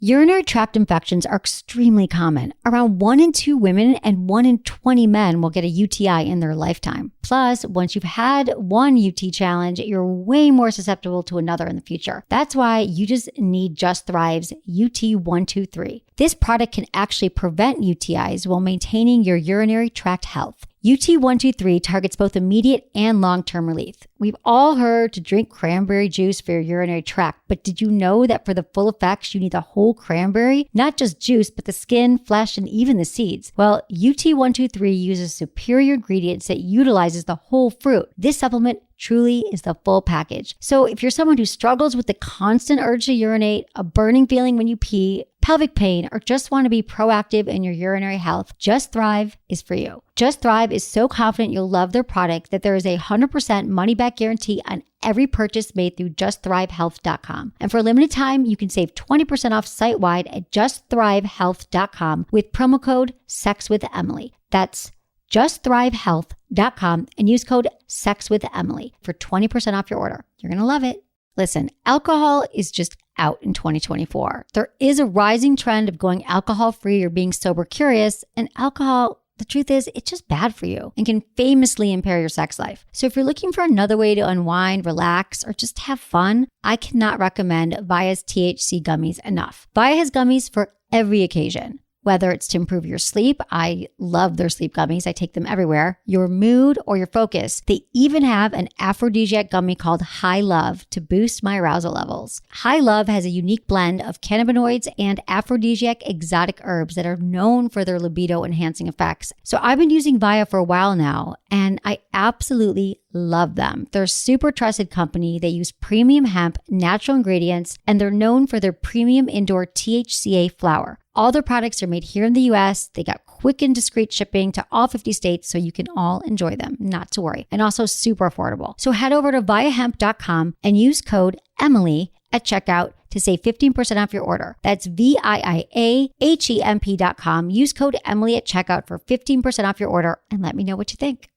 Urinary tract infections are extremely common. Around 1 in 2 women and 1 in 20 men will get a UTI in their lifetime. Plus, once you've had one UT challenge, you're way more susceptible to another in the future. That's why you just need Just Thrive's UT123. This product can actually prevent UTIs while maintaining your urinary tract health. UT123 targets both immediate and long-term relief. We've all heard to drink cranberry juice for your urinary tract, but did you know that for the full effects, you need the whole cranberry? Not just juice, but the skin, flesh, and even the seeds. Well, UT123 uses superior ingredients that utilizes the whole fruit. This supplement truly is the full package. So if you're someone who struggles with the constant urge to urinate, a burning feeling when you pee, pelvic pain, or just want to be proactive in your urinary health, Just Thrive is for you. Just Thrive is so confident you'll love their product that there is a 100% money-back guarantee on every purchase made through justthrivehealth.com. And for a limited time, you can save 20% off site-wide at justthrivehealth.com with promo code SEXWITHEMILY. That's justthrivehealth.com and use code SEXWITHEMILY for 20% off your order. You're going to love it. Listen, alcohol is just out in 2024. There is a rising trend of going alcohol-free or being sober curious, and alcohol, the truth is, it's just bad for you and can famously impair your sex life. So if you're looking for another way to unwind, relax, or just have fun, I cannot recommend Via's THC gummies enough. Via has gummies for every occasion. Whether it's to improve your sleep, I love their sleep gummies. I take them everywhere. Your mood or your focus. They even have an aphrodisiac gummy called High Love to boost my arousal levels. High Love has a unique blend of cannabinoids and aphrodisiac exotic herbs that are known for their libido enhancing effects. So I've been using Via for a while now, and I absolutely love them. They're a super trusted company. They use premium hemp, natural ingredients, and they're known for their premium indoor THCA flower. All their products are made here in the US. They got quick and discreet shipping to all 50 states, so you can all enjoy them, not to worry. And also super affordable. So head over to viahemp.com and use code Emily at checkout to save 15% off your order. That's VIIAHEMP.com. Use code Emily at checkout for 15% off your order and let me know what you think.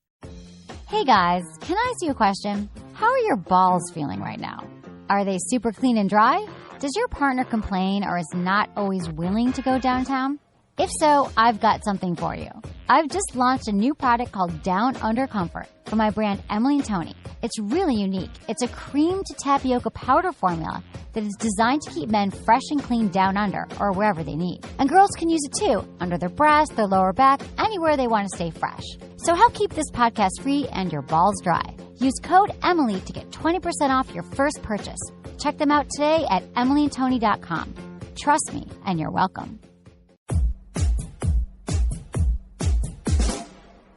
Hey guys, can I ask you a question? How are your balls feeling right now? Are they super clean and dry? Does your partner complain or is not always willing to go downtown? If so, I've got something for you. I've just launched a new product called Down Under Comfort from my brand Emily & Tony. It's really unique. It's a cream to tapioca powder formula that is designed to keep men fresh and clean down under or wherever they need. And girls can use it too, under their breasts, their lower back, anywhere they want to stay fresh. So help keep this podcast free and your balls dry. Use code Emily to get 20% off your first purchase. Check them out today at emilyandtony.com. Trust me, and you're welcome.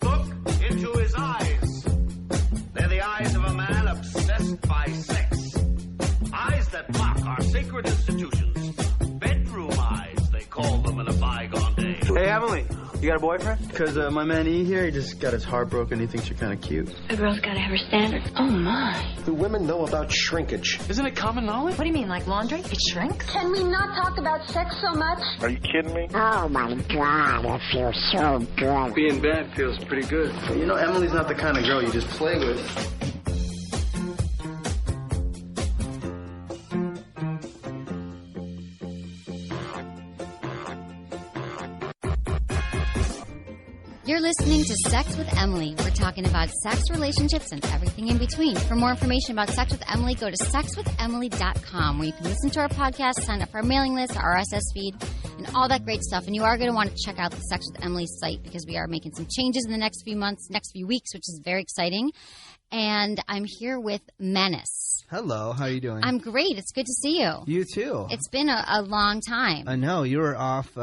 Look into his eyes. They're the eyes of a man obsessed by sex. Eyes that mock our sacred institutions. Bedroom eyes, they call them in a bygone day. Hey, Emily, you got a boyfriend? Because my man E here, he just got his heart broken. He thinks you're kind of cute. A girl's got to have her standards. Oh, my. Do women know about shrinkage? Isn't it common knowledge? What do you mean, like laundry? It shrinks? Can we not talk about sex so much? Are you kidding me? Oh my God, it feels so good. Being bad feels pretty good. You know, Emily's not the kind of girl you just play with. You're listening to Sex with Emily. We're talking about sex, relationships, and everything in between. For more information about Sex with Emily, go to sexwithemily.com, where you can listen to our podcast, sign up for our mailing list, our RSS feed, and all that great stuff. And you are going to want to check out the Sex with Emily site because we are making some changes in the next few months, next few weeks, which is very exciting. And I'm here with Menace. Hello, how are you doing? I'm great. It's good to see you. You too. It's been a long time. I know. You were off,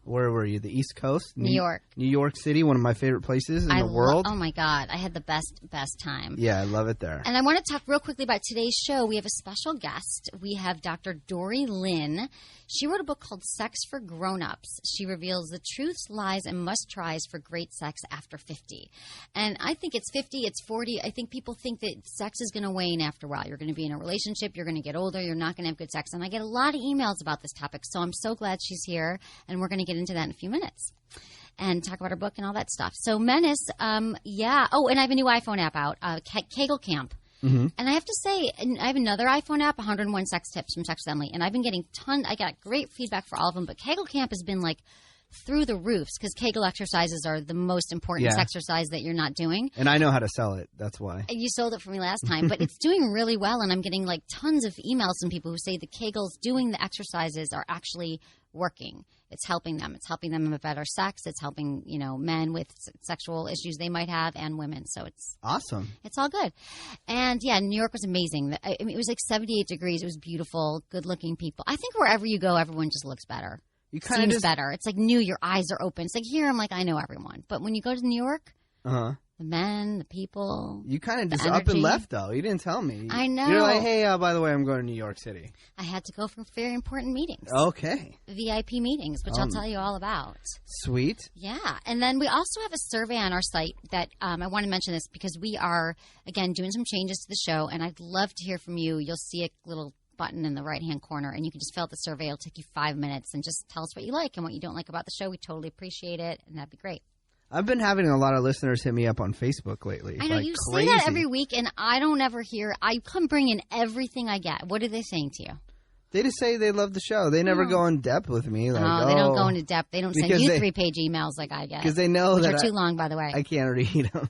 where were you? The East Coast? New York. New York City, one of my favorite places in the world. Oh, my God. I had the best time. Yeah, I love it there. And I want to talk real quickly about today's show. We have a special guest. We have Dr. Dorree Lynn. She wrote a book called Sex for Grownups. She reveals the truths, lies, and must-tries for great sex after 50. And I think it's 50, it's 40. I think people think that sex is going to wane after a while. You're going to be in a relationship. You're going to get older. You're not going to have good sex. And I get a lot of emails about this topic. So I'm so glad she's here. And we're going to get into that in a few minutes and talk about her book and all that stuff. So Menace, yeah. Oh, and I have a new iPhone app out, Kegel Camp. And I have to say, and I have another iPhone app, 101 Sex Tips from Sex with Emily, and I've been getting I got great feedback for all of them, but Kegel Camp has been like through the roofs because Kegel exercises are the most important exercise that you're not doing. And I know how to sell it. That's why. You sold it for me last time, but it's doing really well, and I'm getting like tons of emails from people who say the Kegels doing the exercises are actually working. It's helping them. It's helping them have better sex. It's helping, men with sexual issues they might have and women. So it's awesome. It's all good. And yeah, New York was amazing. I mean, it was like 78 degrees. It was beautiful, good looking people. I think wherever you go, everyone just looks better. You kind of seems better. It's like new. Your eyes are open. It's like here, I'm like, I know everyone. But when you go to New York, the men, the people, you kind of just energy. up and left though. You didn't tell me. I know. You're like, hey, by the way, I'm going to New York City. I had to go for very important meetings. Okay. VIP meetings, which I'll tell you all about. Sweet. Yeah. And then we also have a survey on our site that I want to mention this because we are, again, doing some changes to the show, and I'd love to hear from you. You'll see a little button in the right-hand corner, and you can just fill out the survey. It'll take you 5 minutes, and just tell us what you like and what you don't like about the show. We totally appreciate it, and that'd be great. I've been having a lot of listeners hit me up on Facebook lately. I know, like you crazy. say that every week, and I don't ever hear. I come bring in everything I get. What are they saying to you? They just say they love the show. They never go in depth with me. Like, they don't go into depth. They don't send you 3-page emails like I get. Because they know which that are too long, by the way. I can't read them.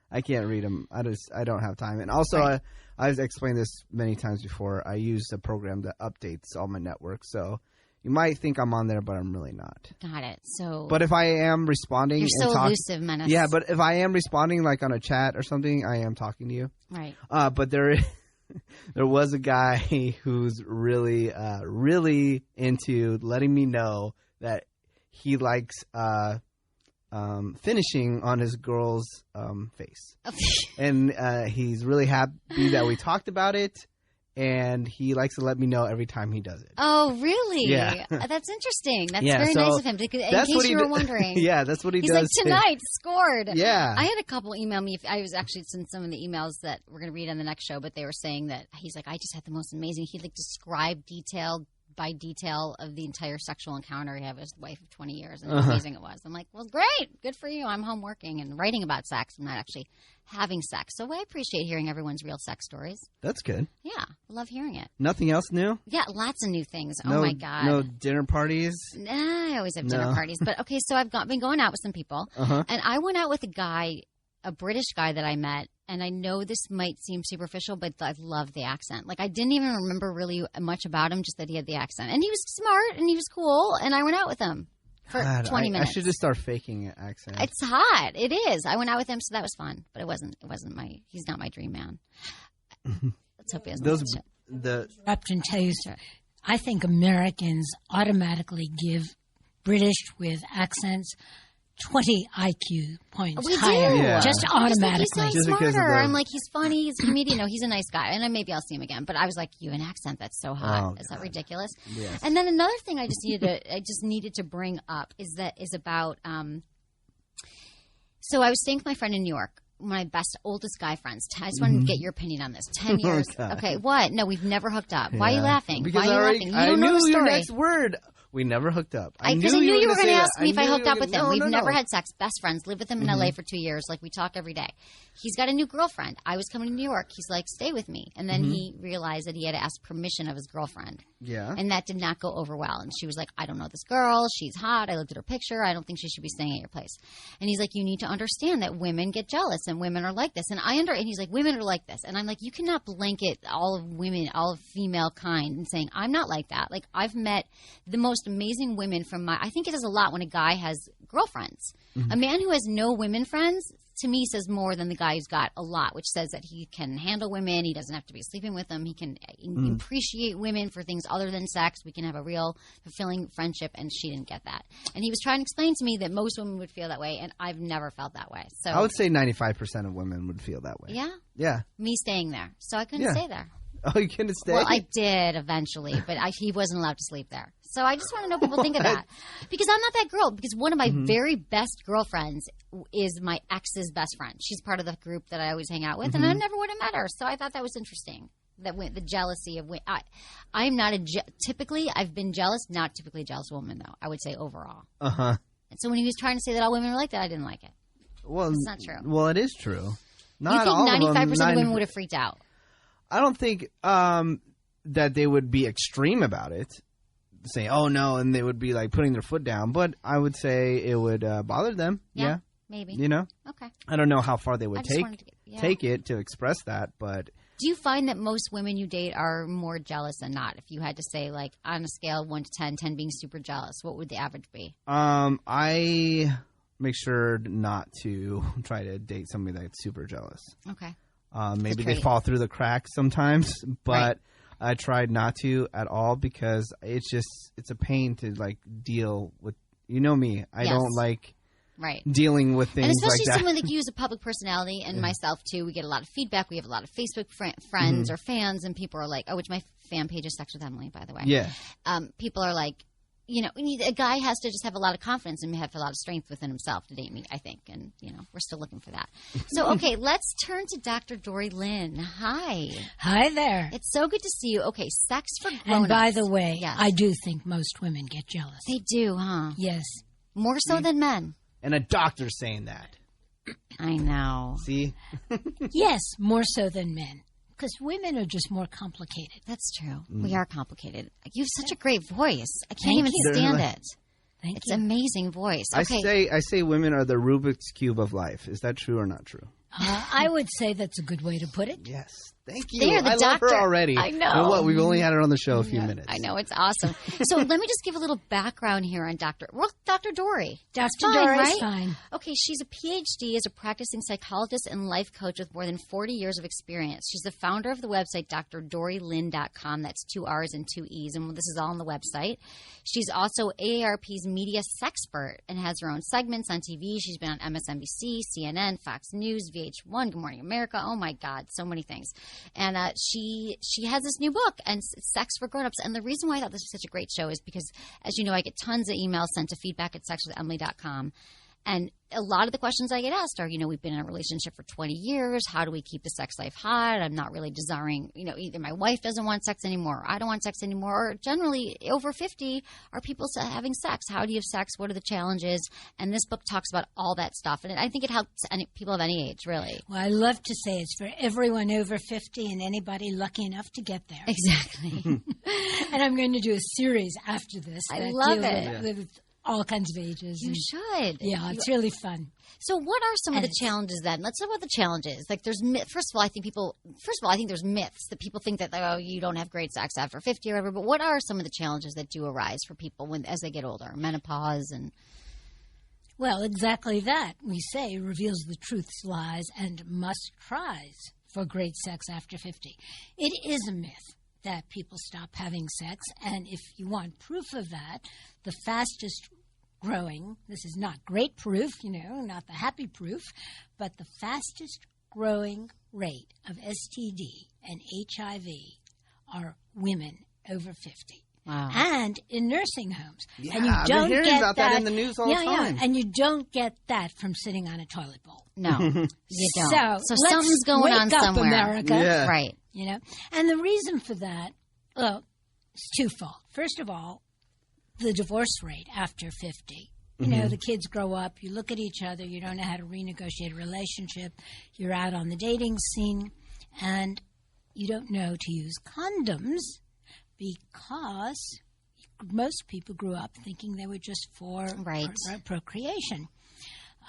I can't read them. I don't have time. And also, I've explained this many times before. I use a program that updates all my networks. So you might think I'm on there, but I'm really not. Got it. So, but if I am responding, you're so elusive, Menace. Yeah, but if I am responding, like on a chat or something, I am talking to you. Right. But there was a guy who's really, really into letting me know that he likes finishing on his girl's face. And he's really happy that we talked about it, and he likes to let me know every time he does it. Oh, really? Yeah. That's interesting. That's very nice of him. In case you were wondering. Yeah, that's what he does. He's like, tonight, scored. Yeah. I had a couple email me. I was actually sent some of the emails that we're going to read on the next show, but they were saying that he's like, I just had the most amazing. He'd like describe detail by detail of the entire sexual encounter he had with his wife of 20 years and how amazing it was. I'm like, well, great. Good for you. I'm home working and writing about sex. I'm not actually having sex. So I appreciate hearing everyone's real sex stories. That's good. Yeah. I love hearing it. Nothing else new? Yeah. Lots of new things. Oh, my God. No dinner parties? Nah, I always have dinner parties. But, okay, so I've been going out with some people. And I went out with a British guy that I met. And I know this might seem superficial, but I love the accent. Like, I didn't even remember really much about him, just that he had the accent. And he was smart, and he was cool, and I went out with him for 20 minutes. I should just start faking an accent. It's hot. It is. I went out with him, so that was fun. But it wasn't he's not my dream man. Let's hope he doesn't. Interrupt and tell you, I think Americans automatically give British with accents 20 IQ points higher. Yeah. Just automatically. He sounds smarter. I'm like, he's funny. He's a comedian. No, he's a nice guy. And maybe I'll see him again. But I was like, you have an accent that's so hot. Is that ridiculous? Yes. And then another thing I just needed to bring up is about. So I was staying with my friend in New York. One of my oldest guy friends. I just wanted to get your opinion on this. 10 years. Okay, what? No, we've never hooked up. Why are you laughing? Because why are you laughing? You don't know the story. Your next word. We never hooked up. Because I knew you were going to ask me if I hooked up with him. We've never had sex. Best friends. Lived with him in LA for 2 years. Like, we talk every day. He's got a new girlfriend. I was coming to New York. He's like, stay with me. And then he realized that he had to ask permission of his girlfriend. Yeah. And that did not go over well. And she was like, I don't know this girl. She's hot. I looked at her picture. I don't think she should be staying at your place. And he's like, you need to understand that women get jealous and women are like this. And he's like, women are like this. And I'm like, you cannot blanket all of women, all of female kind and saying, I'm not like that. Like, I've met the most amazing women I think it says a lot when a guy has girlfriends. A man who has no women friends, to me, says more than the guy who's got a lot, which says that he can handle women. He doesn't have to be sleeping with them. He can appreciate women for things other than sex. We can have a real fulfilling friendship, and she didn't get that. And he was trying to explain to me that most women would feel that way, and I've never felt that way. So I would say 95% of women would feel that way. Yeah? Yeah. Me staying there. So I couldn't stay there. Oh, you couldn't stay? Well, I did eventually, but he wasn't allowed to sleep there. So I just want to know what people think of that. Because I'm not that girl. Because one of my very best girlfriends is my ex's best friend. She's part of the group that I always hang out with, and I never would have met her. So I thought that was interesting. The jealousy of I'm not typically, I've been jealous, not typically a jealous woman, though, I would say overall. And so when he was trying to say that all women were like that, I didn't like it. Well, it's not true. Well, it is true. You think 95% of women would have freaked out? I don't think that they would be extreme about it, say, oh, no, and they would be, like, putting their foot down. But I would say it would bother them. Yeah. Maybe. You know? Okay. I don't know how far they would take it to express that, but... Do you find that most women you date are more jealous than not? If you had to say, like, on a scale of 1 to 10, 10 being super jealous, what would the average be? I make sure not to try to date somebody that's super jealous. Okay. Maybe they fall through the cracks sometimes, but I tried not to at all because it's a pain to, like, deal with. You know me. I don't like... dealing with things like that. And especially someone that you as a public personality and myself, too. We get a lot of feedback. We have a lot of Facebook friends or fans, and people are like, oh, which my fan page is Sex with Emily, by the way. Yeah. People are like, you know, a guy has to just have a lot of confidence and have a lot of strength within himself to date me, I think. And, you know, we're still looking for that. So, okay, let's turn to Dr. Dorree Lynn. Hi. Hi there. It's so good to see you. Okay, sex for Grownups. And by the way, I do think most women get jealous. They do, huh? Yes. More so than men. And a doctor's saying that. I know. See? Yes, more so than men. Because women are just more complicated. That's true. We are complicated. You have such a great voice. I can't even stand it. It's an amazing voice. Okay. I say women are the Rubik's Cube of life. Is that true or not true? I would say that's a good way to put it. Yes. Thank you. I love her already. I know. You know what? We've only had her on the show a few minutes. I know. It's awesome. So let me just give a little background here on Dr. Dorree. Dr. Dorree's fine. Okay. She's a PhD as a practicing psychologist and life coach with more than 40 years of experience. She's the founder of the website DrDorreeLynn.com. That's 2 R's and 2 E's. And this is all on the website. She's also AARP's media sexpert and has her own segments on TV. She's been on MSNBC, CNN, Fox News, VH1, Good Morning America. Oh, my God. So many things. And she has this new book, and it's Sex for Grownups. And the reason why I thought this was such a great show is because, as you know, I get tons of emails sent to feedback@sexwithemily.com. And a lot of the questions I get asked are, you know, we've been in a relationship for 20 years. How do we keep the sex life hot? I'm not really desiring, you know, either my wife doesn't want sex anymore, or I don't want sex anymore, or generally over 50 are people having sex. How do you have sex? What are the challenges? And this book talks about all that stuff. And I think it helps people of any age, really. Well, I love to say it's for everyone over 50 and anybody lucky enough to get there. Exactly. And I'm going to do a series after this. I love it. With all kinds of ages. You should. Yeah, it's really fun. So what are some of the challenges then? Let's talk about the challenges. Like there's first of all, I think there's myths that people think that, oh, you don't have great sex after 50 or whatever. But what are some of the challenges that do arise for people as they get older? Menopause and... Well, exactly that. We say reveals the truth's lies and must tries for great sex after 50. It is a myth that people stop having sex. And if you want proof of that, the fastest growing, this is not great proof, you know, not the happy proof, but the fastest growing rate of STD and HIV are women over 50. Wow. And in nursing homes. Yeah, and you don't I've been hearing get about that in the news all the time. Yeah, and you don't get that from sitting on a toilet bowl. No, you don't. So something's going on somewhere. America. Yeah. Right. You know, and the reason for that, well, it's twofold. First of all, the divorce rate after 50. You know, the kids grow up, you look at each other, you don't know how to renegotiate a relationship, you're out on the dating scene, and you don't know to use condoms because most people grew up thinking they were just for procreation.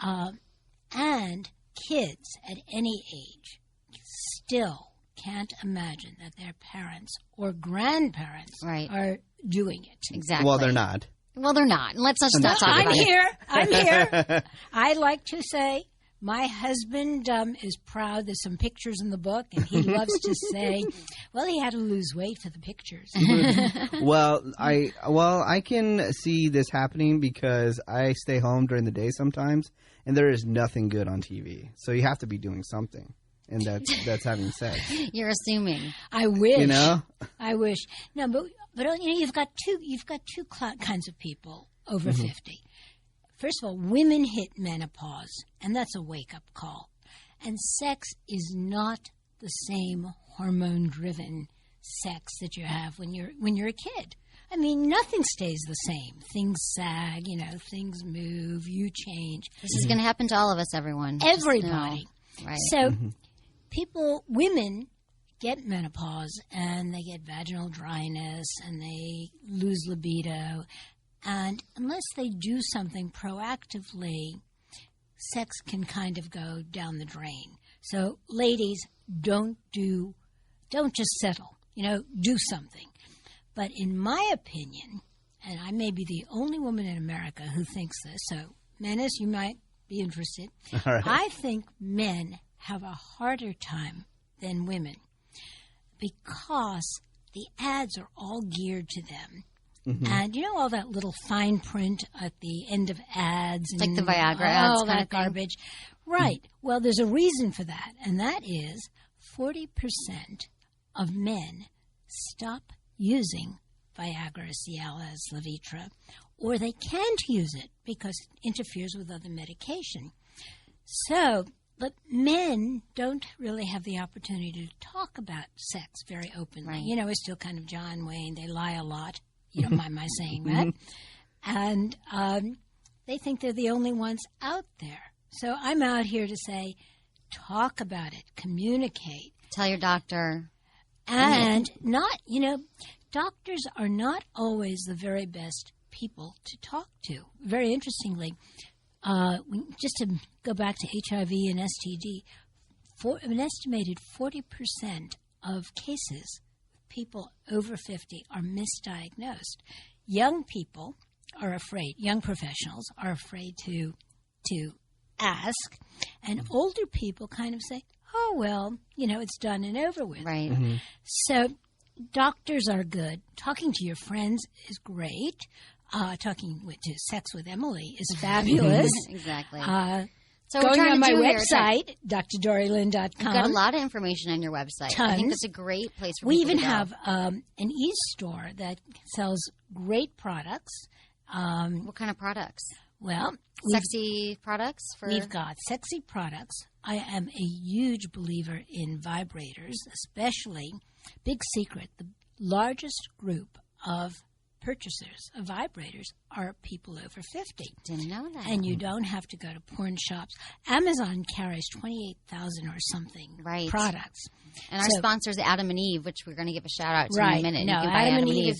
And kids at any age still can't imagine that their parents or grandparents are doing it. Exactly. Well, they're not. Well, they're not. Let's just not talk about it. I'm here. I like to say my husband is proud. There's some pictures in the book, and he loves to say, well, he had to lose weight for the pictures. Well, I can see this happening because I stay home during the day sometimes, and there is nothing good on TV. So you have to be doing something. And that's having sex. You're assuming. I wish. You know? I wish. No, but you know, you've got two kinds of people over 50. First of all, women hit menopause, and that's a wake-up call. And sex is not the same hormone-driven sex that you have when you're a kid. I mean, nothing stays the same. Things sag, you know, things move, you change. This is going to happen to all of us, everyone. Everybody. Right. So women get menopause and they get vaginal dryness and they lose libido. And unless they do something proactively, sex can kind of go down the drain. So ladies, don't just settle, do something. But in my opinion, and I may be the only woman in America who thinks this, so Menace, you might be interested. All right. I think men have a harder time than women because the ads are all geared to them. Mm-hmm. And all that little fine print at the end of ads. And like the Viagra ads. All that garbage. Right. Mm-hmm. Well, there's a reason for that, and that is 40% of men stop using Viagra, Cialis, Levitra, or they can't use it because it interferes with other medication. So, but men don't really have the opportunity to talk about sex very openly. Right. It's still kind of John Wayne. They lie a lot. You don't mind my saying that. And they think they're the only ones out there. So I'm out here to say, talk about it, communicate. Tell your doctor. And doctors are not always the very best people to talk to. Very interestingly, just to go back to HIV and STD, an estimated 40% of cases, people over 50 are misdiagnosed. Young people are afraid, young professionals are afraid to ask, and older people kind of say, oh, well, it's done and over with. Right. Mm-hmm. So doctors are good. Talking to your friends is great. Talking to Sex with Emily is fabulous. Exactly. So going on my website, drdorreelynn.com. You've got a lot of information on your website. Tons. I think that's a great place for we people even to go. have an e-store that sells great products. What kind of products? Well, sexy products? We've got sexy products. I am a huge believer in vibrators, especially, big secret, the largest group of purchasers of vibrators are people over 50. Didn't know that. And you don't have to go to porn shops. Amazon carries 28,000 or something products. And our sponsor is Adam and Eve, which we're going to give a shout out to in a minute. No, you can buy Adam and Eve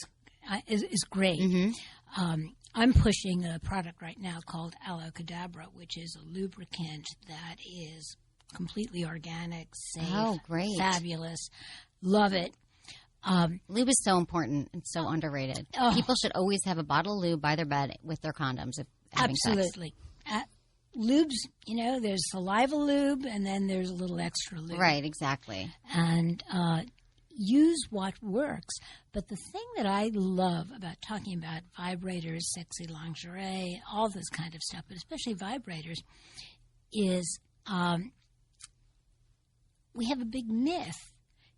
is great. Mm-hmm. I'm pushing a product right now called Aloe Cadabra, which is a lubricant that is completely organic, safe, fabulous. Love it. Lube is so important and so underrated. Oh. People should always have a bottle of lube by their bed with their condoms if having Absolutely. Lubes, there's saliva lube and then there's a little extra lube. Right, exactly. And use what works. But the thing that I love about talking about vibrators, sexy lingerie, all this kind of stuff, but especially vibrators, is we have a big myth.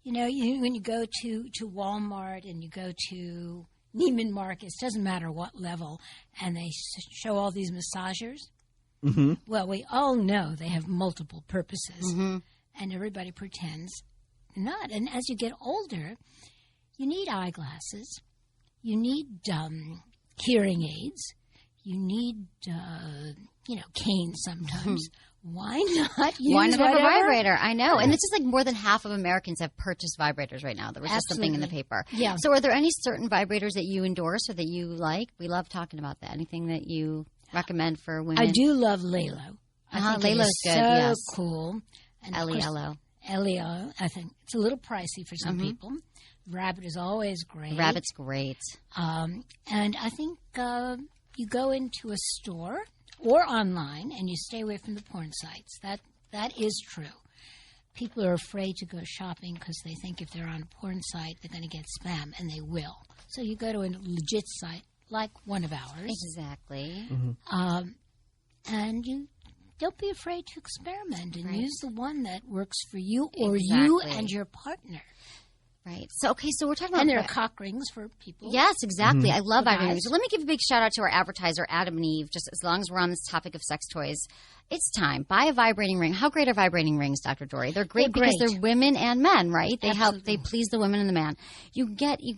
When you go to Walmart and you go to Neiman Marcus, doesn't matter what level, and they show all these massagers. Mm-hmm. Well, we all know they have multiple purposes, and everybody pretends not. And as you get older, you need eyeglasses, you need hearing aids, you need canes sometimes. Why not use Why not have a whatever? vibrator? I know. And it's just like more than half of Americans have purchased vibrators right now. There was just something in the paper. Yeah. So are there any certain vibrators that you endorse or that you like? We love talking about that. Anything that you recommend for women? I do love Lalo. I think Lalo's it is good, so yes. cool. And of course, L-E-L-O. L-E-O. I think it's a little pricey for some people. Rabbit is always great. Rabbit's great. And I think you go into a store or online and you stay away from the porn sites. That is true. People are afraid to go shopping because they think if they're on a porn site, they're going to get spam, and they will. So you go to a legit site like one of ours. Exactly. And you don't be afraid to experiment and use the one that works for you or you and your partner. Right. So we're talking about... And there are cock rings for people. Yes, exactly. I love For vibrating guys. rings. So let me give a big shout out to our advertiser, Adam and Eve, just as long as we're on this topic of sex toys. It's time. Buy a vibrating ring. How great are vibrating rings, Dr. Dorree? They're great because they're women and men, right? They please the women and the man. You can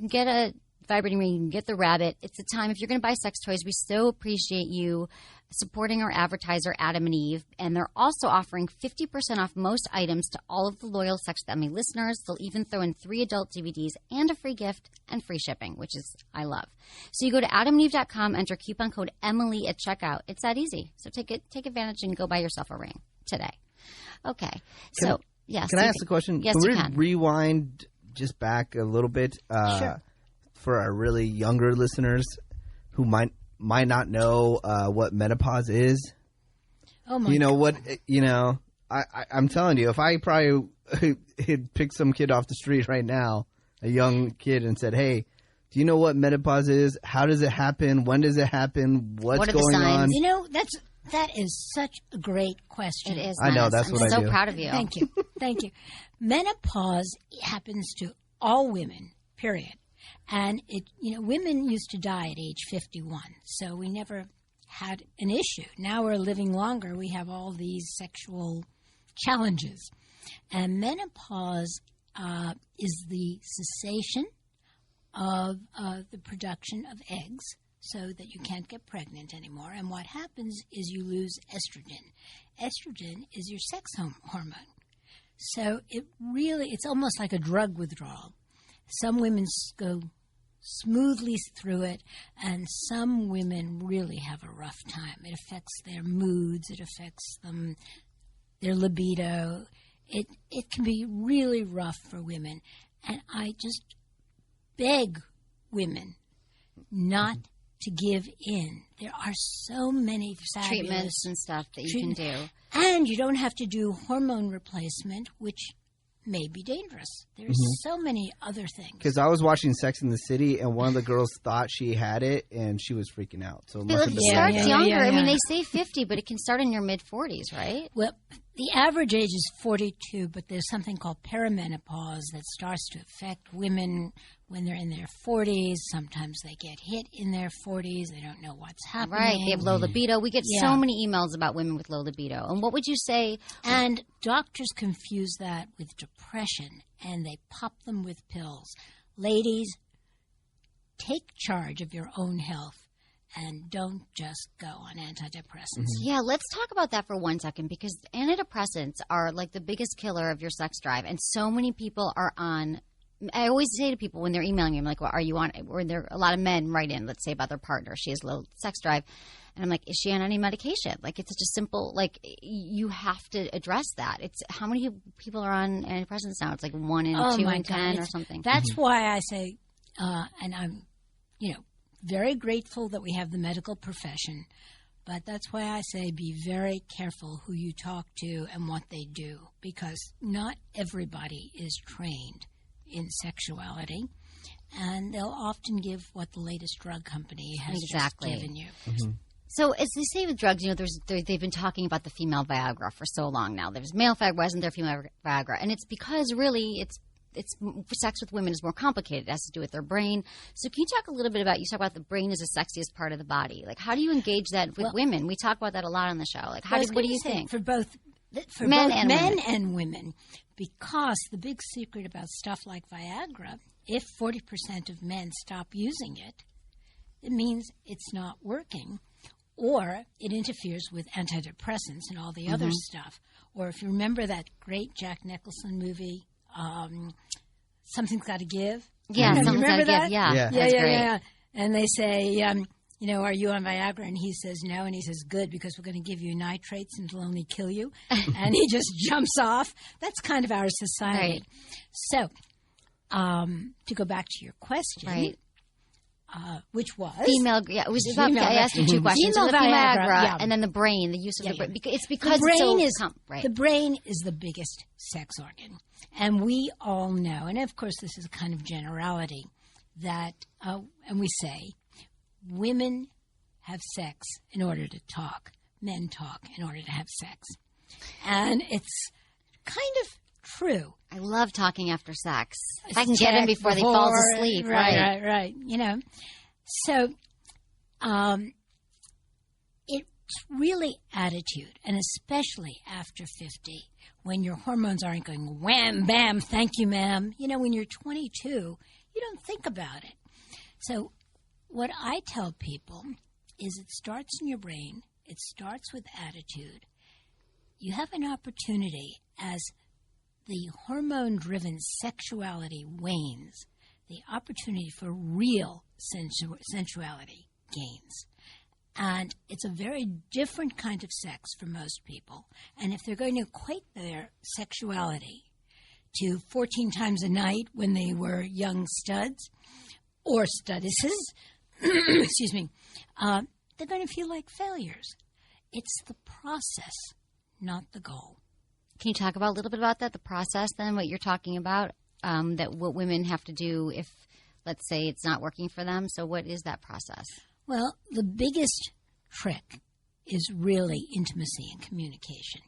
get a vibrating ring. You can get the rabbit. It's the time. If you're going to buy sex toys, we so appreciate you supporting our advertiser, Adam and Eve. And they're also offering 50% off most items to all of the loyal Sex with Emily listeners. They'll even throw in 3 adult DVDs and a free gift and free shipping, which is I love. So you go to adamandeve.com, enter coupon code Emily at checkout. It's that easy. So take advantage and go buy yourself a ring today. Okay. Yes. Can I ask a question? Yes, can we you can. rewind just back a little bit for our really younger listeners who might not know what menopause is? Oh my God. I'm telling you, if I probably had picked some kid off the street right now, a young kid, and said, "Hey, do you know what menopause is? How does it happen? When does it happen? What's going on?" That is such a great question. It is. I know, that's what I do. I'm so proud of you. Thank you. Thank you. Menopause happens to all women, period. And women used to die at age 51, so we never had an issue. Now we're living longer. We have all these sexual challenges. And menopause is the cessation of the production of eggs, so that you can't get pregnant anymore. And what happens is you lose estrogen. Estrogen is your sex hormone. So it's almost like a drug withdrawal. Some women go smoothly through it, and some women really have a rough time. It affects their moods. It affects their libido. It can be really rough for women. And I just beg women not to give in. There are so many fabulous treatments and stuff that you can do. And you don't have to do hormone replacement, which may be dangerous. There's so many other things. Because I was watching Sex in the City, and one of the girls thought she had it, and she was freaking out. So it starts younger. I mean, they say 50, but it can start in your mid-40s, right? Well, the average age is 42, but there's something called perimenopause that starts to affect women when they're in their 40s. Sometimes they get hit in their 40s. They don't know what's happening. Right. They have low libido. We get so many emails about women with low libido. And what would you say? And doctors confuse that with depression, and they pop them with pills. Ladies, take charge of your own health. And don't just go on antidepressants. Yeah, let's talk about that for 1 second, because antidepressants are like the biggest killer of your sex drive. And so many people are on. I always say to people when they're emailing me, I'm like, well, are you on? Or there a lot of men write in, let's say, about their partner. She has low sex drive. And I'm like, is she on any medication? Like, it's such a simple, like, you have to address that. It's how many people are on antidepressants now? It's like 1 in 2 in 10 or something. That's why I say, and I'm, very grateful that we have the medical profession, but that's why I say be very careful who you talk to and what they do, because not everybody is trained in sexuality, and they'll often give what the latest drug company has just given you. So as they say with drugs, they've been talking about the female Viagra for so long now. There's male Viagra, wasn't there female Viagra? And it's because really it's sex with women is more complicated. It has to do with their brain. So can you talk a little bit about, you talk about the brain is the sexiest part of the body. Like, how do you engage that with women? We talk about that a lot on the show. Like, what do you think? For both men and women, because the big secret about stuff like Viagra, if 40% of men stop using it, it means it's not working, or it interferes with antidepressants and all the other stuff. Or if you remember that great Jack Nicholson movie, Something's Got to Give. Yeah, Something's Got to Give. Yeah. And they say, are you on Viagra? And he says no. And he says, good, because we're going to give you nitrates and it'll only kill you. And he just jumps off. That's kind of our society. Right. So, to go back to your question. Right. Which was? Female, it was about, I asked you 2 questions. Female so the Viagra, and then the brain, the use of the brain. It's because the brain is the biggest sex organ. And we all know, and of course this is a kind of generality, that, and we say, women have sex in order to talk. Men talk in order to have sex. And it's kind of true. I love talking after sex. If I can get in before they fall asleep. Right. So it's really attitude, and especially after 50, when your hormones aren't going wham, bam, thank you, ma'am. When you're 22, you don't think about it. So what I tell people is it starts in your brain. it starts with attitude. You have an opportunity as the hormone-driven sexuality wanes, the opportunity for real sensuality gains. And it's a very different kind of sex for most people. And if they're going to equate their sexuality to 14 times a night when they were young studs or studesses, excuse me, they're going to feel like failures. It's the process, not the goal. Can you talk about a little bit about that, the process then, what you're talking about, that what women have to do if, let's say, it's not working for them? So what is that process? Well, the biggest trick is really intimacy and communication.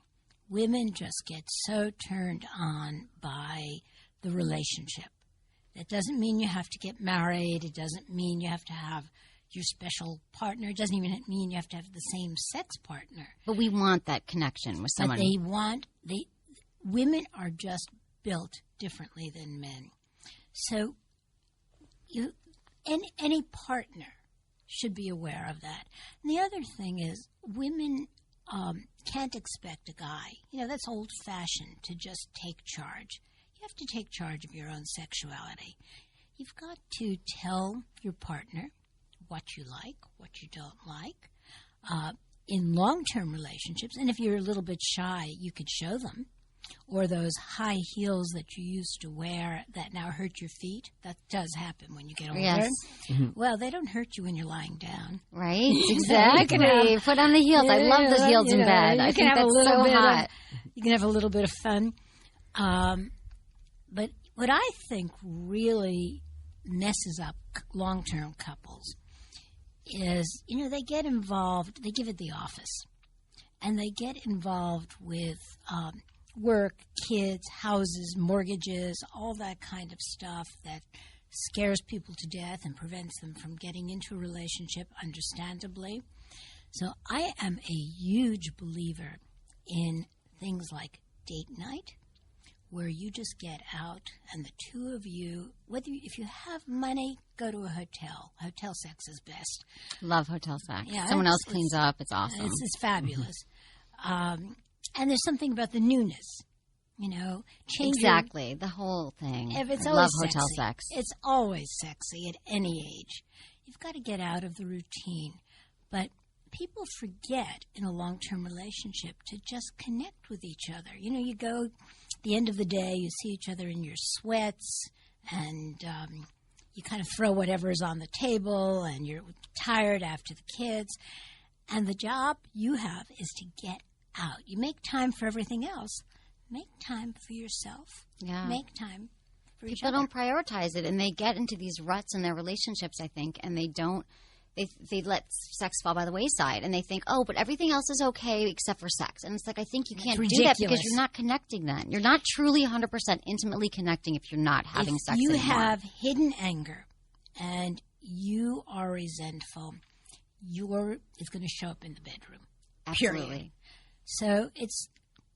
Women just get so turned on by the relationship. That doesn't mean you have to get married. It doesn't mean you have to have your special partner. It doesn't even mean you have to have the same sex partner. But we want that connection with someone. But women are just built differently than men. So any partner should be aware of that. And the other thing is women can't expect a guy. That's old-fashioned to just take charge. You have to take charge of your own sexuality. You've got to tell your partner what you like, what you don't like. In long-term relationships, and if you're a little bit shy, you could show them. Or those high heels that you used to wear that now hurt your feet. That does happen when you get older. Yes. Mm-hmm. Well, they don't hurt you when you're lying down. Right? Exactly. Put on the heels. I love those heels in bed. I think that's so hot. You can have a little bit of fun. But what I think really messes up long-term couples is, they get involved. They give it the office. And they get involved with work, kids, houses, mortgages, all that kind of stuff that scares people to death and prevents them from getting into a relationship, understandably. So I am a huge believer in things like date night, where you just get out and the two of you, if you have money, go to a hotel. Hotel sex is best. Love hotel sex. Yeah, someone else cleans up. It's awesome. It's fabulous. And there's something about the newness, Exactly, the whole thing. I love sexy. hotel sex. It's always sexy at any age. You've got to get out of the routine. But people forget in a long-term relationship to just connect with each other. You go at the end of the day, you see each other in your sweats, and you kind of throw whatever's on the table, and you're tired after the kids. And the job you have is to get out. You make time for everything else. Make time for yourself. Yeah. Make time for each other. People don't prioritize it, and they get into these ruts in their relationships, I think, and they don't. They let sex fall by the wayside, and they think, oh, but everything else is okay except for sex. And it's like, I think you can't do that because you're not connecting then. You're not truly 100% intimately connecting if you're not having sex anymore. If you have hidden anger and you are resentful, it's going to show up in the bedroom. Absolutely. Period. So a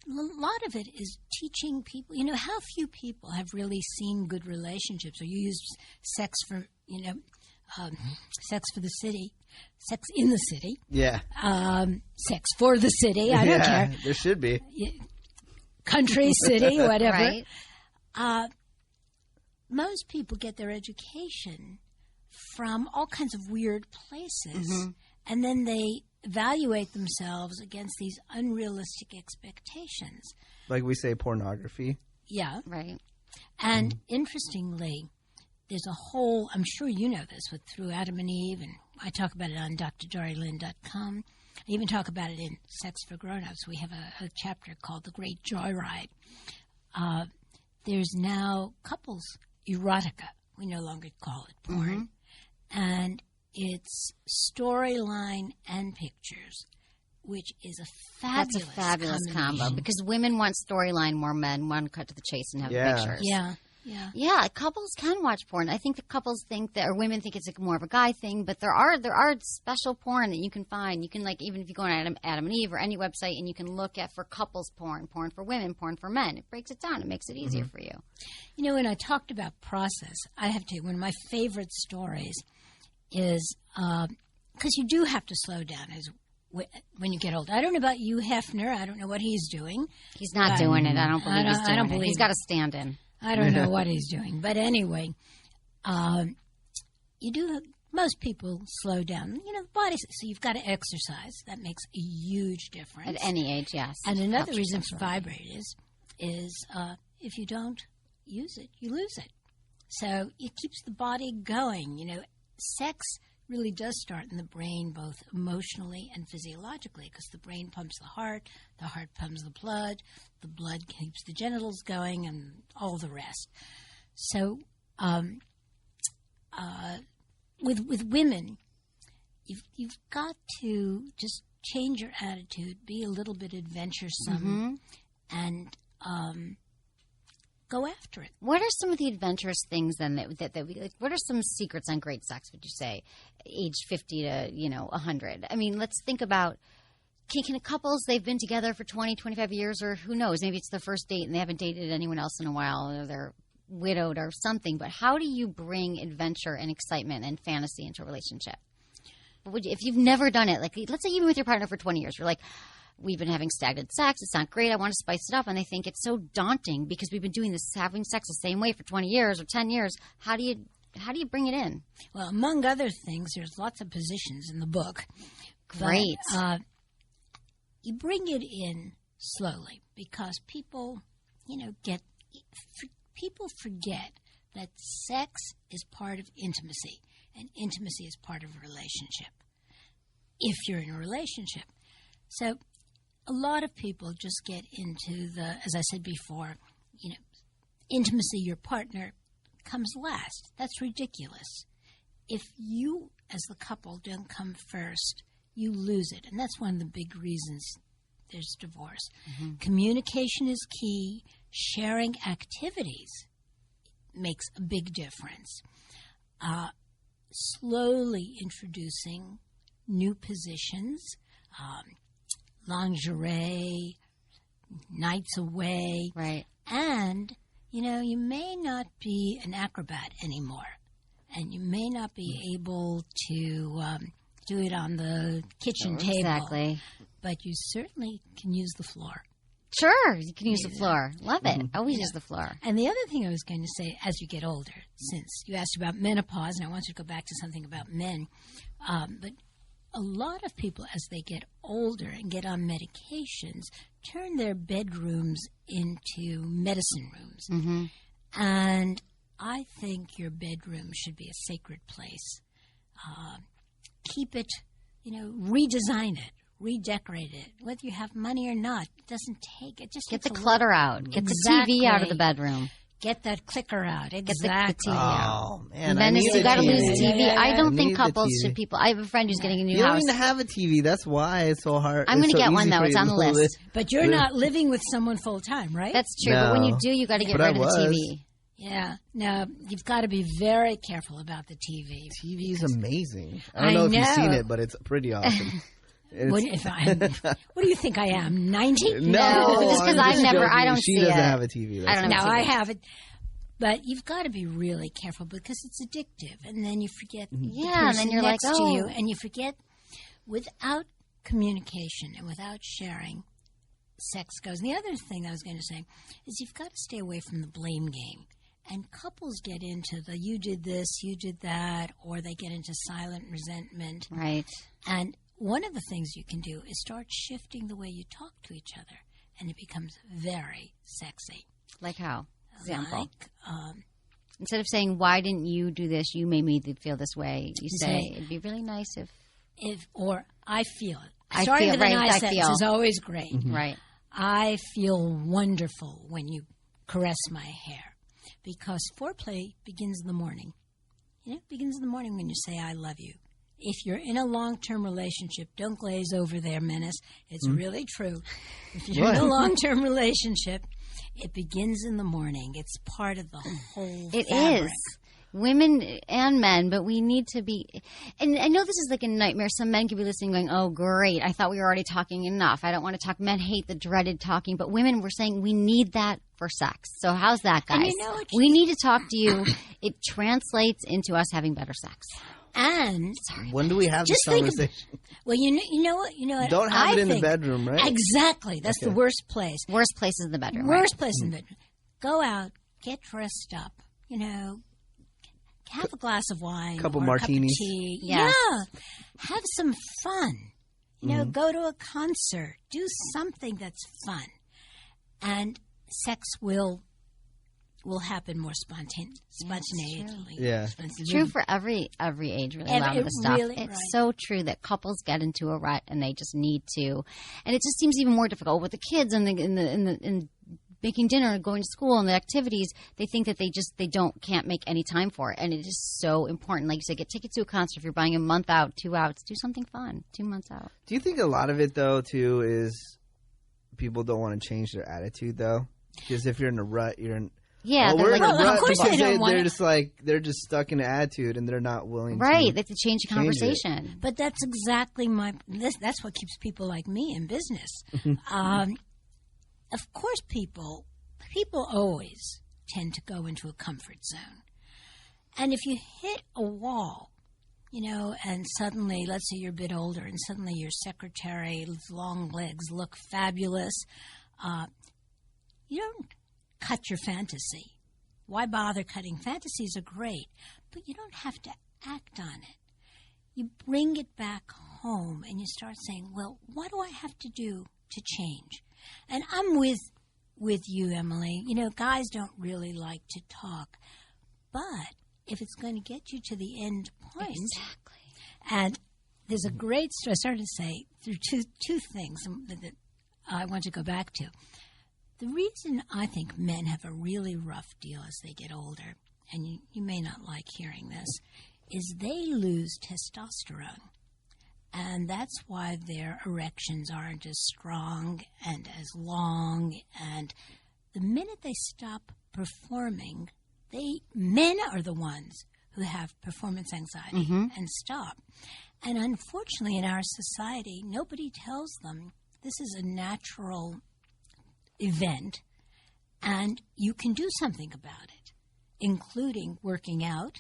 lot of it is teaching people. How few people have really seen good relationships, or you use sex for, sex for the city, sex in the city. Yeah. Sex for the city. I don't care. There should be. Country, city, whatever. Right. Most people get their education from all kinds of weird places, and then they evaluate themselves against these unrealistic expectations. Like we say, pornography. Yeah. Right. And interestingly, there's a whole, I'm sure you know this, through Adam and Eve, and I talk about it on DrDorreeLynn.com. I even talk about it in Sex for Grownups. We have a chapter called The Great Joyride. There's now couples erotica. We no longer call it porn. And it's storyline and pictures, which is a fabulous combo because women want storyline, more men want to cut to the chase and have pictures. Yeah, couples can watch porn. I think the couples think that, or women think it's more of a guy thing, but there are special porn that you can find. You can, even if you go on Adam and Eve or any website, and you can look at for couples porn for women, porn for men. It breaks it down. It makes it easier for you. When I talked about process, I have to tell you, one of my favorite stories is, because you do have to slow down as when you get old. I don't know about you, Hefner. I don't know what he's doing. He's not doing it. I don't believe he's doing it. He's got a stand-in. I don't know what he's doing. But anyway, most people slow down. The body, so you've got to exercise. That makes a huge difference. At any age, yes. And another reason for vibrate is if you don't use it, you lose it. So it keeps the body going. Sex really does start in the brain, both emotionally and physiologically, because the brain pumps the heart pumps the blood keeps the genitals going, and all the rest. So with women, you've got to just change your attitude, be a little bit adventuresome, and go after it. What are some of the adventurous things then that we like? What are some secrets on great sex? Would you say, age 50 to 100? I mean, let's think about can couples they've been together for 20, 25 years, or who knows? Maybe it's their first date and they haven't dated anyone else in a while, or they're widowed or something. But how do you bring adventure and excitement and fantasy into a relationship? If you've never done it, like let's say you've been with your partner for 20 years, you're like, we've been having stagnant sex. It's not great. I want to spice it up. And they think it's so daunting because we've been doing this, having sex the same way for 20 years or 10 years. How do you bring it in? Well, among other things, there's lots of positions in the book. Great. But, you bring it in slowly because people, people forget that sex is part of intimacy, and intimacy is part of a relationship. If you're in a relationship. So a lot of people just get into as I said before, intimacy, your partner comes last. That's ridiculous. If you, as the couple, don't come first, you lose it. And that's one of the big reasons there's divorce. Mm-hmm. Communication is key. Sharing activities makes a big difference. Slowly introducing new positions, lingerie, nights away. Right. And, you may not be an acrobat anymore. And you may not be able to do it on the kitchen table. Exactly. But you certainly can use the floor. Sure, you can use the floor. Love it. Always use the floor. And the other thing I was going to say, as you get older, since you asked about menopause, and I want you to go back to something about men, but a lot of people, as they get older and get on medications, turn their bedrooms into medicine rooms. Mm-hmm. And I think your bedroom should be a sacred place. Keep it, redesign it. Redecorate it, whether you have money or not. It doesn't take it. Just get the clutter out. Get the TV out of the bedroom. Get that clicker out. Exactly. Get the TV out. Oh man, Venice, you got to lose the TV. Yeah. I don't think couples should. I have a friend who's getting a new you house. don't even have a TV. That's why it's so hard. I'm going to get one though. It's on the list. But you're not living with someone full time, right? That's true. No. But when you do, you got to get rid of the TV. Yeah. No, you've got to be very careful about the TV. TV is amazing. I don't know if you've seen it, but it's pretty awesome. What do you think I am, 90? No, just because I don't see it. She doesn't have a TV. I don't know. I have it. But you've got to be really careful because it's addictive. And then you forget the person and then you're next like, to you. And you forget, without communication and without sharing, sex goes. And the other thing I was going to say is you've got to stay away from the blame game. And couples get into the you did this, you did that, or they get into silent resentment. Right. And one of the things you can do is start shifting the way you talk to each other, and it becomes very sexy. Like how? Example. Like, instead of saying, why didn't you do this? You made me feel this way. You say, it'd be really nice if... Or, I feel it. I Starting feel, with a right, nice I sentence feel. is always great. Mm-hmm. Right. I feel wonderful when you caress my hair. Because foreplay begins in the morning. It begins in the morning when you say, I love you. If you're in a long-term relationship, don't glaze over there, Menace. It's really true. If you're in a long-term relationship, it begins in the morning. It's part of the whole It fabric. is. Women and men, but we need to be – and I know this is like a nightmare. Some men could be listening going, oh, great. I thought we were already talking enough. I don't want to talk. Men hate the dreaded talking. But women, we're saying we need that for sex. So how's that, guys? And you know what we need to talk to you. It translates into us having better sex. And when do we have this conversation? Well, you know what? Don't have it in the bedroom, right? Exactly. That's the worst place. Worst place is the bedroom. Worst place in the bedroom. Go out, get dressed up. Have a glass of wine, couple or martinis. A cup of tea. Yes. Yeah, have some fun. Go to a concert, do something that's fun, and sex will happen more spontaneously. Yeah, it's true for every age. Really, a lot of the stuff. It's so true that couples get into a rut and they just need to, and it just seems even more difficult with the kids and in making dinner and going to school and the activities. They think that they can't make any time for it, and it is so important. Like you said, get tickets to a concert. If you're buying a month out, 2 outs, do something fun. 2 months out. Do you think a lot of it though too is people don't want to change their attitude though? Because if you're in a rut, you're in. Yeah, we're in a rut. Of course they don't want. They're just stuck in an attitude, and they're not willing. Right, they have to change the conversation. But that's exactly that's what keeps people like me in business. Of course, people always tend to go into a comfort zone, and if you hit a wall, and suddenly, let's say you're a bit older, and suddenly your secretary's long legs look fabulous, you don't cut your fantasy. Why bother cutting? Fantasies are great, but you don't have to act on it. You bring it back home and you start saying, well, what do I have to do to change? And I'm with you, Emily. Guys don't really like to talk, but if it's going to get you to the end point. Exactly. And there's a great story. I started to say through two things that I want to go back to. The reason I think men have a really rough deal as they get older, and you may not like hearing this, is they lose testosterone. And that's why their erections aren't as strong and as long. And the minute they stop performing, men are the ones who have performance anxiety and stop. And unfortunately, in our society, nobody tells them this is a natural event, and you can do something about it, including working out,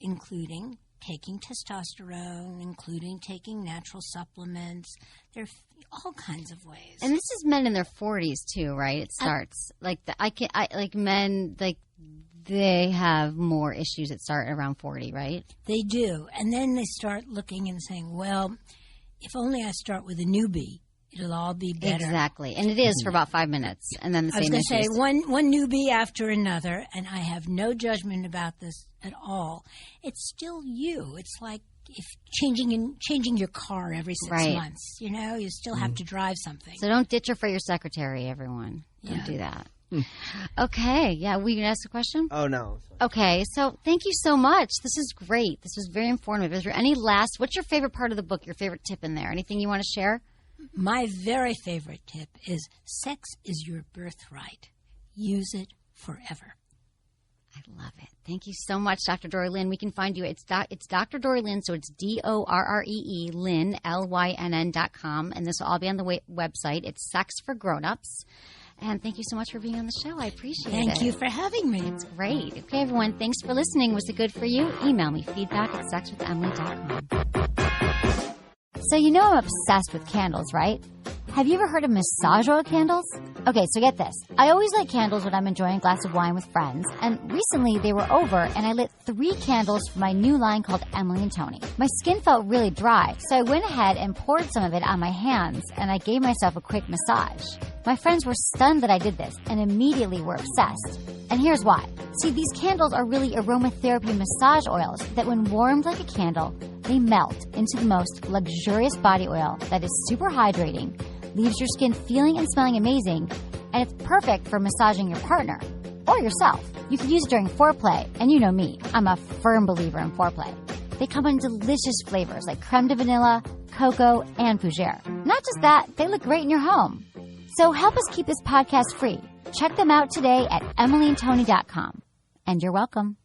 including taking testosterone, including taking natural supplements. There are all kinds of ways. And this is men in their 40s too, right? It starts men they have more issues that start around 40, right? They do, and then they start looking and saying, "Well, if only I start with a newbie, it'll all be better." Exactly. And it is for about 5 minutes. And then the same I was going to issues. say one newbie after another, and I have no judgment about this at all. It's still you. It's like if changing your car every 6 months. You still have to drive something. So don't ditch her for your secretary, everyone. Don't do that. Okay. Yeah. Were you going to ask a question? Oh, no. Okay. So thank you so much. This is great. This was very informative. Is there any what's your favorite part of the book, your favorite tip in there? Anything you want to share? My very favorite tip is sex is your birthright. Use it forever. I love it. Thank you so much, Dr. Dorree Lynn. We can find you. It's Dr. Dorree Lynn, so it's Dorree Lynn, LYNN.com, and this will all be on the website. It's Sex for Grownups. And thank you so much for being on the show. I appreciate it. Thank you for having me. It's great. Okay, everyone, thanks for listening. Was it good for you? Email me, feedback@sexwithemily.com. So I'm obsessed with candles, right? Have you ever heard of massage oil candles? Okay, so get this. I always light candles when I'm enjoying a glass of wine with friends, and recently they were over and I lit 3 candles for my new line called Emily and Tony. My skin felt really dry, so I went ahead and poured some of it on my hands and I gave myself a quick massage. My friends were stunned that I did this and immediately were obsessed. And here's why. See, these candles are really aromatherapy massage oils that when warmed like a candle, they melt into the most luxurious body oil that is super hydrating, leaves your skin feeling and smelling amazing, and it's perfect for massaging your partner or yourself. You can use it during foreplay, and you know me, I'm a firm believer in foreplay. They come in delicious flavors like creme de vanilla, cocoa, and fougere. Not just that, they look great in your home. So help us keep this podcast free. Check them out today at emilyandtony.com. And you're welcome.